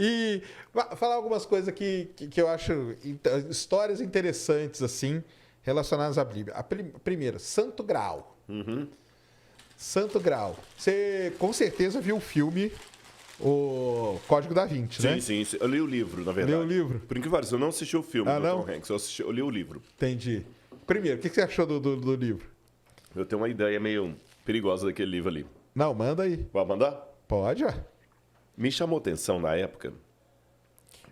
E falar algumas coisas que eu acho histórias interessantes, assim, relacionadas à Bíblia. Primeira, Santo Graal. Santo Graal. Você com certeza viu o filme O Código da Vinci, né? Sim, sim. Eu li o livro, na verdade. Leu o livro? Por incrível que pareça, eu não assisti o filme do não? Tom Hanks, eu li o livro. Entendi. Primeiro, o que você achou do livro? Eu tenho uma ideia meio perigosa daquele livro ali. Não, manda aí. Pode mandar? Pode, ó. Me chamou atenção na época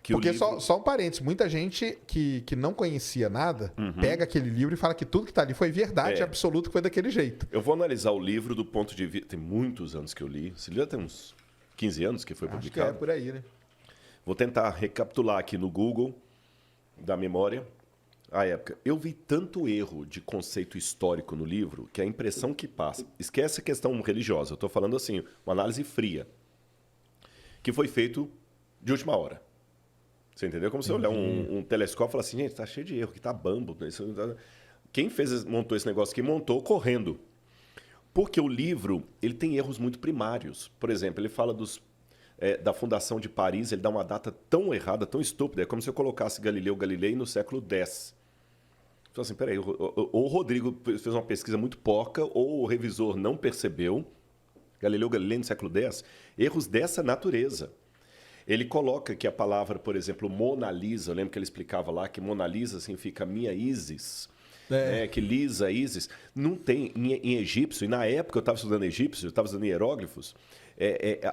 que Porque o livro... só um parênteses, muita gente que não conhecia nada pega aquele livro e fala que tudo que está ali foi verdade absoluta, que foi daquele jeito. Eu vou analisar o livro do ponto de vista... Tem muitos anos que eu li. Esse livro tem uns 15 anos que foi Acho que publicado. é por aí, né? Vou tentar recapitular aqui no Google, da memória, a época. Eu vi tanto erro de conceito histórico no livro que a impressão que passa... Esquece a questão religiosa. Eu estou falando assim, uma análise fria. Que foi feito de última hora. Você entendeu? Como se eu olhar um telescópio e falar assim, gente, tá cheio de erro, que tá bambo. Quem montou esse negócio aqui, montou correndo. Porque o livro, ele tem erros muito primários. Por exemplo, ele fala da fundação de Paris, ele dá uma data tão errada, tão estúpida, é como se eu colocasse Galileu Galilei no século X. Então, assim, peraí, ou o Rodrigo fez uma pesquisa muito porca, ou o revisor não percebeu, Galileu Galilei no século X, erros dessa natureza. Ele coloca que a palavra, por exemplo, Mona Lisa, eu lembro que ele explicava lá que Mona Lisa significa minha Isis, que Lisa, Isis, não tem em egípcio, e na época eu estava estudando egípcio, eu estava estudando hieróglifos,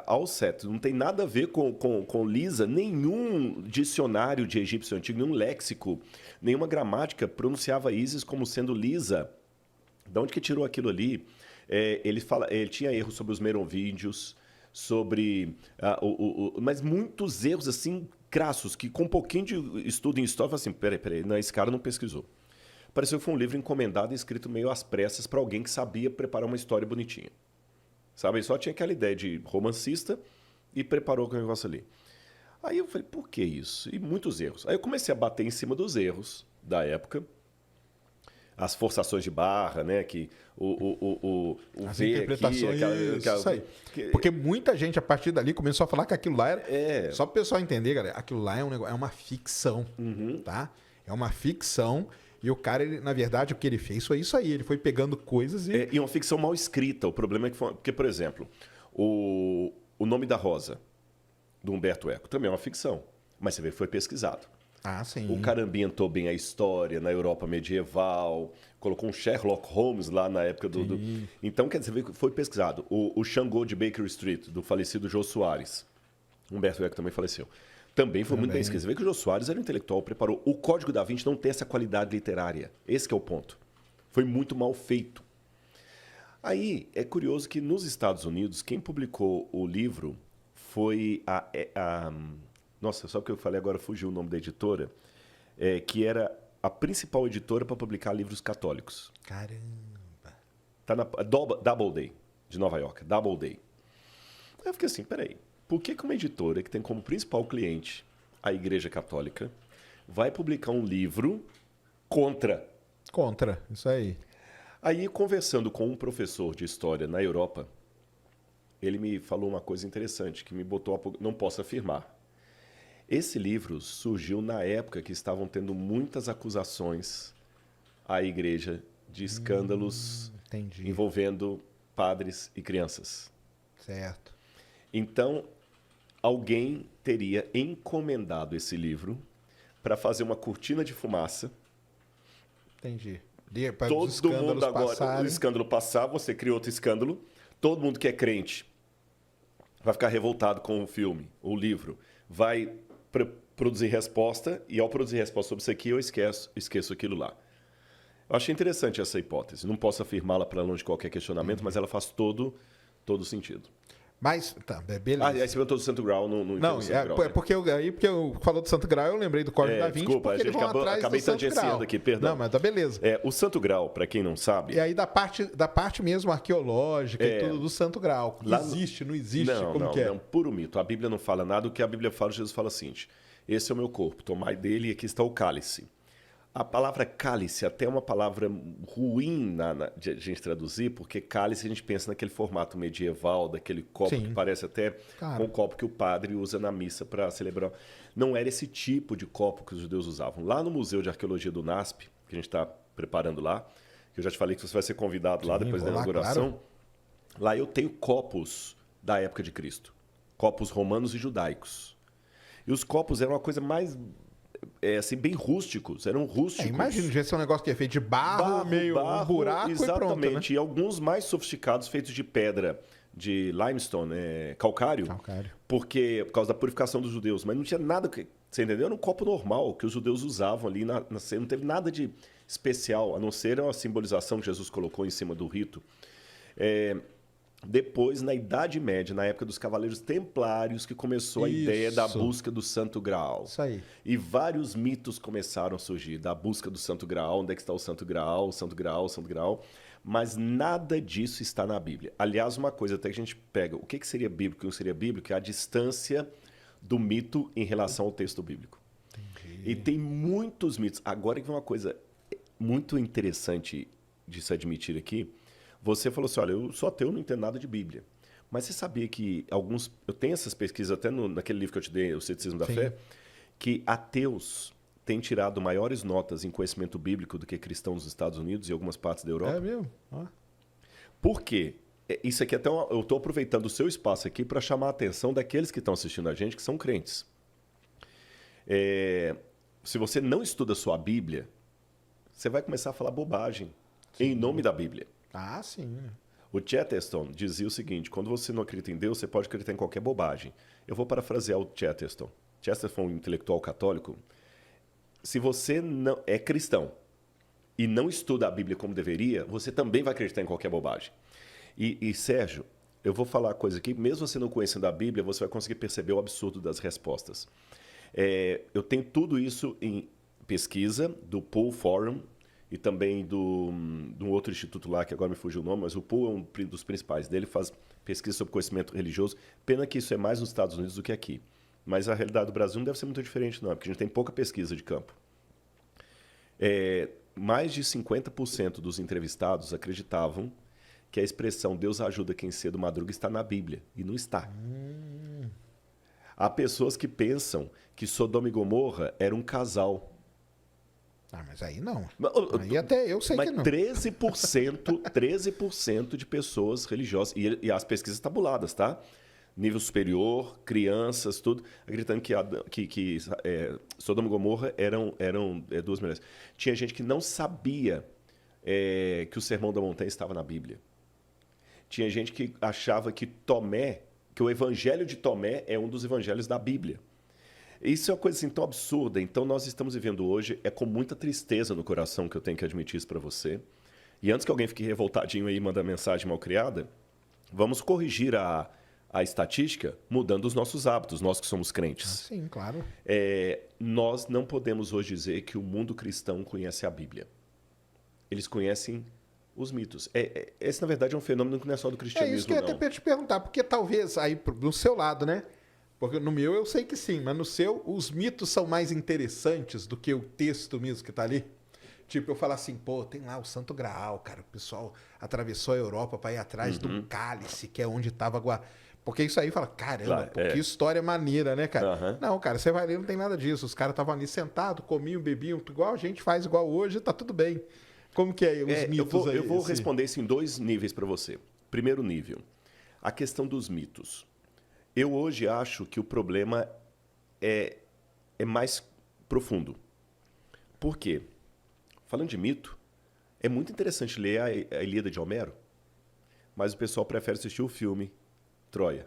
ao certo, não tem nada a ver com Lisa, nenhum dicionário de egípcio antigo, nenhum léxico, nenhuma gramática pronunciava Isis como sendo Lisa. De onde que tirou aquilo ali? Ele tinha erros sobre os merovíndios, sobre... mas muitos erros, assim, crassos, que com um pouquinho de estudo em história, eu falei assim, peraí, não, esse cara não pesquisou. Pareceu que foi um livro encomendado e escrito meio às pressas para alguém que sabia preparar uma história bonitinha. Sabe? Ele só tinha aquela ideia de romancista e preparou aquele negócio ali. Aí eu falei, por que isso? E muitos erros. Aí eu comecei a bater em cima dos erros da época, as forçações de barra, né? Que as V interpretações, aqui, isso aí. Porque muita gente, a partir dali, começou a falar que aquilo lá era... Só para o pessoal entender, galera, aquilo lá é uma ficção, tá? É uma ficção e o cara, na verdade, o que ele fez foi isso aí. Ele foi pegando coisas e... E uma ficção mal escrita. O problema é que... Porque, por exemplo, o Nome da Rosa, do Humberto Eco, também é uma ficção. Mas você vê que foi pesquisado. Ah, sim. O cara ambientou bem a história na Europa medieval, colocou um Sherlock Holmes lá na época do... Então, quer dizer, foi pesquisado. O Xangô de Baker Street, do falecido Jô Soares. Humberto Eco também faleceu. Também foi muito bem escrito. Você vê que o Jô Soares era um intelectual, preparou. O Código da Vinci não tem essa qualidade literária. Esse que é o ponto. Foi muito mal feito. Aí, é curioso que nos Estados Unidos, quem publicou o livro foi nossa, só que eu falei agora, fugiu o nome da editora, que era a principal editora para publicar livros católicos. Caramba! Tá na Doubleday, de Nova York. Doubleday. Aí eu fiquei assim, peraí. Por que uma editora que tem como principal cliente a Igreja Católica vai publicar um livro contra? Contra, isso aí. Aí, conversando com um professor de história na Europa, ele me falou uma coisa interessante, que me botou não posso afirmar. Esse livro surgiu na época que estavam tendo muitas acusações à Igreja de escândalos envolvendo padres e crianças. Certo. Então, alguém teria encomendado esse livro para fazer uma cortina de fumaça. Entendi. Todo mundo agora, o escândalo passar, você cria outro escândalo. Todo mundo que é crente vai ficar revoltado com o filme, o livro. Vai produzir resposta, e ao produzir resposta sobre isso aqui, eu esqueço aquilo lá. Eu achei interessante essa hipótese. Não posso afirmá-la para longe de qualquer questionamento, mas ela faz todo sentido. Mas, tá, beleza. Aí você perguntou do Santo Grau, não Santo Grau, porque eu falou do Santo Grau, eu lembrei do Código da Vinci, desculpa, porque eles vão atrás acabei do Santo Grau. aqui, perdão. Não, mas tá beleza. O Santo Grau, para quem não sabe... E aí da parte mesmo arqueológica e tudo do Santo Grau. Existe, não existe, como que é? Não, puro mito. A Bíblia não fala nada, o que a Bíblia fala, Jesus fala assim, esse é o meu corpo, tomai dele e aqui está o cálice. A palavra cálice até é uma palavra ruim de a gente traduzir, porque cálice a gente pensa naquele formato medieval, daquele copo Sim. que parece até Claro. com o copo que o padre usa na missa para celebrar. Não era esse tipo de copo que os judeus usavam. Lá no Museu de Arqueologia do NASP, que a gente está preparando lá, que eu já te falei que você vai ser convidado lá depois da vou lá, inauguração, claro. lá eu tenho copos da época de Cristo. Copos romanos e judaicos. E os copos eram uma coisa mais... assim, bem rústicos, eram rústicos. Imagina, devia ser um negócio que é feito de barro, meio um buraco exatamente, e pronto, né? E alguns mais sofisticados feitos de pedra, de limestone, calcário, por causa da purificação dos judeus. Mas não tinha nada, você entendeu? Era um copo normal que os judeus usavam ali, não teve nada de especial, a não ser a simbolização que Jesus colocou em cima do rito. Depois, na Idade Média, na época dos Cavaleiros Templários, que começou a ideia da busca do Santo Graal. Isso aí. E vários mitos começaram a surgir da busca do Santo Graal, onde é que está o Santo Graal, o Santo Graal, o Santo Graal. Mas nada disso está na Bíblia. Aliás, uma coisa até que a gente pega, o que seria bíblico e o que não seria bíblico, é a distância do mito em relação ao texto bíblico. Entendi. E tem muitos mitos. Agora que vem uma coisa muito interessante de se admitir aqui. Você falou assim, olha, eu sou ateu, não entendo nada de Bíblia. Mas você sabia que alguns... Eu tenho essas pesquisas até naquele livro que eu te dei, O Ceticismo da Fé, que ateus têm tirado maiores notas em conhecimento bíblico do que cristãos nos Estados Unidos e algumas partes da Europa. É mesmo? Por quê? Isso aqui até eu estou aproveitando o seu espaço aqui para chamar a atenção daqueles que estão assistindo a gente, que são crentes. Se você não estuda a sua Bíblia, você vai começar a falar bobagem em nome da Bíblia. Ah, sim. O Chesterton dizia o seguinte, quando você não acredita em Deus, você pode acreditar em qualquer bobagem. Eu vou parafrasear o Chesterton. Chesterton foi um intelectual católico. Se você não é cristão e não estuda a Bíblia como deveria, você também vai acreditar em qualquer bobagem. E Sérgio, eu vou falar uma coisa aqui, mesmo você não conhecendo a Bíblia, você vai conseguir perceber o absurdo das respostas. Eu tenho tudo isso em pesquisa do Pool Forum, e também de um outro instituto lá, que agora me fugiu o nome, mas o Pool é um dos principais dele, faz pesquisa sobre conhecimento religioso. Pena que isso é mais nos Estados Unidos do que aqui. Mas a realidade do Brasil não deve ser muito diferente, não, porque a gente tem pouca pesquisa de campo. Mais de 50% dos entrevistados acreditavam que a expressão Deus ajuda quem cedo madruga está na Bíblia, e não está. Há pessoas que pensam que Sodoma e Gomorra era um casal. Ah, mas aí não. Aí até eu sei que não. 13% de pessoas religiosas, e as pesquisas tabuladas, tá? Nível superior, crianças, tudo, acreditando que Sodoma e Gomorra eram duas mulheres. Tinha gente que não sabia que o Sermão da Montanha estava na Bíblia. Tinha gente que achava que o Evangelho de Tomé é um dos evangelhos da Bíblia. Isso é uma coisa assim tão absurda. Então, nós estamos vivendo hoje, com muita tristeza no coração que eu tenho que admitir isso para você. E antes que alguém fique revoltadinho aí e mande mensagem mal criada, vamos corrigir a estatística mudando os nossos hábitos, nós que somos crentes. Sim, claro. Nós não podemos hoje dizer que o mundo cristão conhece a Bíblia. Eles conhecem os mitos. Esse, na verdade, é um fenômeno que não é só do cristianismo, isso que eu até ia te perguntar, porque talvez aí do seu lado, né? Porque no meu eu sei que sim, mas no seu os mitos são mais interessantes do que o texto mesmo que tá ali. Tipo, eu falar assim, pô, tem lá o Santo Graal, cara, o pessoal atravessou a Europa para ir atrás do cálice, que é onde tava Porque isso aí fala, caramba, que história maneira, né, cara? Não, cara, você vai ler, não tem nada disso. Os caras estavam ali sentados, comiam, bebiam, igual a gente faz, igual hoje, tá tudo bem. Como que é os mitos aí? Eu vou responder isso em 2 níveis para você. Primeiro nível, a questão dos mitos. Eu hoje acho que o problema é mais profundo. Por quê? Falando de mito, é muito interessante ler a Ilíada de Homero, mas o pessoal prefere assistir o filme Troia.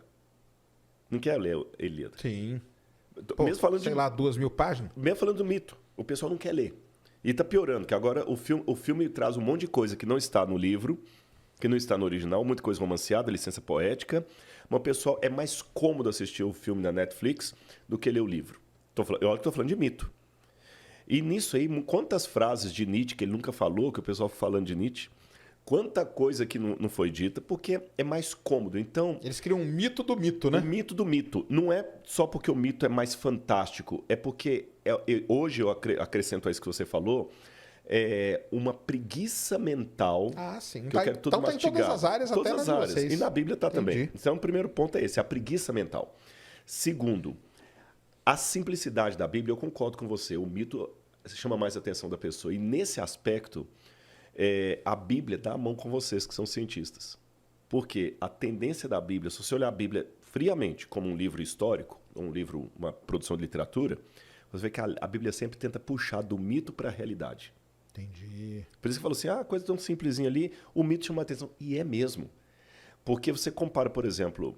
Não quer ler a Ilíada. Sim. Pô, mesmo falando sei lá, 2.000 páginas? Mesmo falando do mito, o pessoal não quer ler. E está piorando, que agora o filme traz um monte de coisa que não está no livro, que não está no original, muita coisa romanceada, licença poética. Mas o pessoal é mais cômodo assistir o filme na Netflix do que ler o livro. Eu estou falando de mito. E nisso aí, quantas frases de Nietzsche que ele nunca falou, que o pessoal falando de Nietzsche, Quanta coisa que não foi dita, porque é mais cômodo. Então, Eles criam um mito do mito, né? o mito do mito. Não é só porque o mito é mais fantástico, é porque hoje eu acrescento a isso que você falou, uma preguiça mental. Ah, sim. Que eu quero tudo então mastigado. tá em todas as áreas, todas até as na de áreas. vocês. E na Bíblia está também. Entendi. Então, o primeiro ponto é esse, a preguiça mental. Segundo, a simplicidade da Bíblia, eu concordo com você. O mito chama mais a atenção da pessoa. E nesse aspecto, a Bíblia dá a mão com vocês, que são cientistas. Porque a tendência da Bíblia, se você olhar a Bíblia friamente como um livro histórico, um livro, uma produção de literatura, você vê que a Bíblia sempre tenta puxar do mito para a realidade. Entendi. Por isso que falou assim, coisa tão simplesinha ali, o mito chama a atenção. E é mesmo. Porque você compara, por exemplo,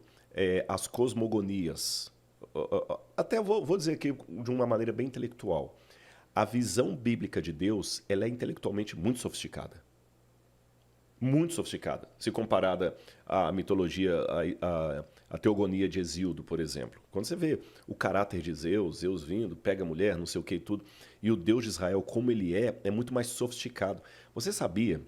as cosmogonias. Até vou dizer aqui de uma maneira bem intelectual. A visão bíblica de Deus, ela é intelectualmente muito sofisticada. Muito sofisticada. Se comparada à mitologia, à teogonia de Hesíodo, por exemplo. Quando você vê o caráter de Zeus, Zeus vindo, pega a mulher, não sei o que e tudo, e o Deus de Israel, como ele é muito mais sofisticado. Você sabia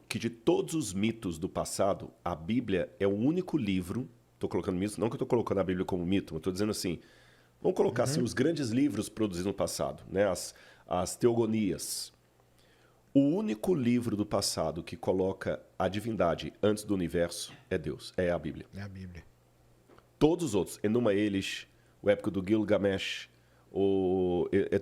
que de todos os mitos do passado, a Bíblia é o único livro, estou colocando mitos, não que eu estou colocando a Bíblia como mito, mas estou dizendo assim, vamos colocar assim, os grandes livros produzidos no passado, né? As teogonias. O único livro do passado que coloca a divindade antes do universo é Deus, é a Bíblia. É a Bíblia. Todos os outros, Enuma Elish, o épico do Gilgamesh,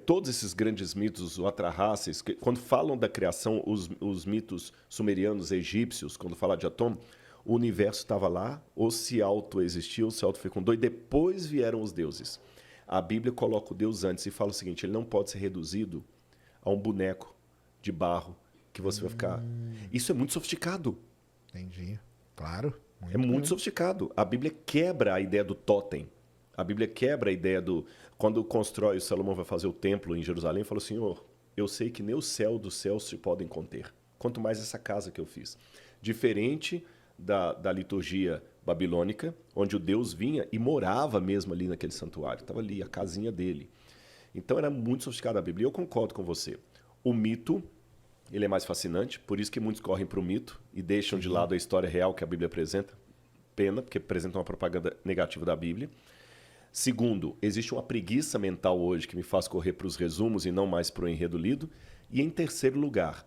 todos esses grandes mitos, o Atrahasis, quando falam da criação, os mitos sumerianos, egípcios, quando falam de Atom, o universo estava lá, ou se autoexistiu, ou se autofecundou, e depois vieram os deuses. A Bíblia coloca o Deus antes e fala o seguinte, ele não pode ser reduzido a um boneco de barro que você vai ficar... Isso é muito sofisticado. Entendi. Claro. É muito sofisticado. A Bíblia quebra a ideia do totem. A Bíblia quebra a ideia do... Quando constrói, o Salomão vai fazer o templo em Jerusalém, falou, Senhor, eu sei que nem o céu dos céus se podem conter. Quanto mais essa casa que eu fiz. Diferente da liturgia babilônica, onde o Deus vinha e morava mesmo ali naquele santuário. Estava ali, a casinha dele. Então era muito sofisticada a Bíblia. E eu concordo com você. O mito, ele é mais fascinante, por isso que muitos correm para o mito e deixam de lado a história real que a Bíblia apresenta. Pena, porque apresenta uma propaganda negativa da Bíblia. Segundo, existe uma preguiça mental hoje que me faz correr para os resumos e não mais para o enredo lido. E em terceiro lugar,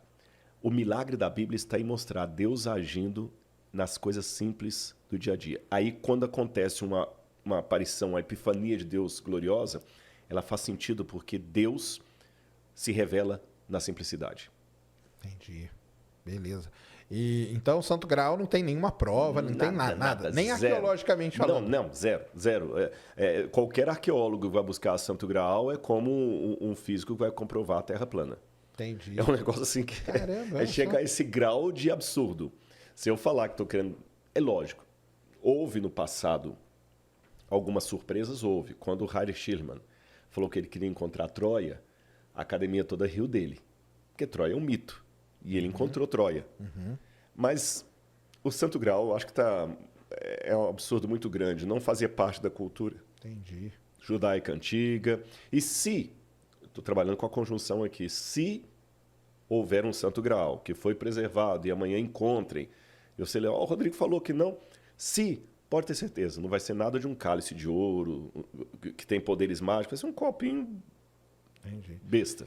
o milagre da Bíblia está em mostrar Deus agindo nas coisas simples do dia a dia. Aí, quando acontece uma aparição, uma epifania de Deus gloriosa, ela faz sentido porque Deus se revela na simplicidade. Entendi. Beleza. E então o Santo Graal não tem nenhuma prova, não tem nada. Nem zero. arqueologicamente falando. Não, zero. Qualquer arqueólogo que vai buscar Santo Graal é como um físico que vai comprovar a Terra plana. Entendi. É um negócio assim que Caramba, chega a esse grau de absurdo. Se eu falar que estou querendo... É lógico. Houve no passado algumas surpresas, houve. Quando o Heinrich Schliemann falou que ele queria encontrar Troia, a academia toda riu dele. Porque Troia é um mito. E ele encontrou Troia. Mas o Santo Graal, eu acho que é um absurdo muito grande. Não fazia parte da cultura Entendi. judaica antiga. E se, estou trabalhando com a conjunção aqui, se houver um Santo Graal que foi preservado e amanhã encontrem, eu sei lá, o Rodrigo falou que não. Se, pode ter certeza, não vai ser nada de um cálice de ouro que tem poderes mágicos, vai ser um copinho Entendi. besta.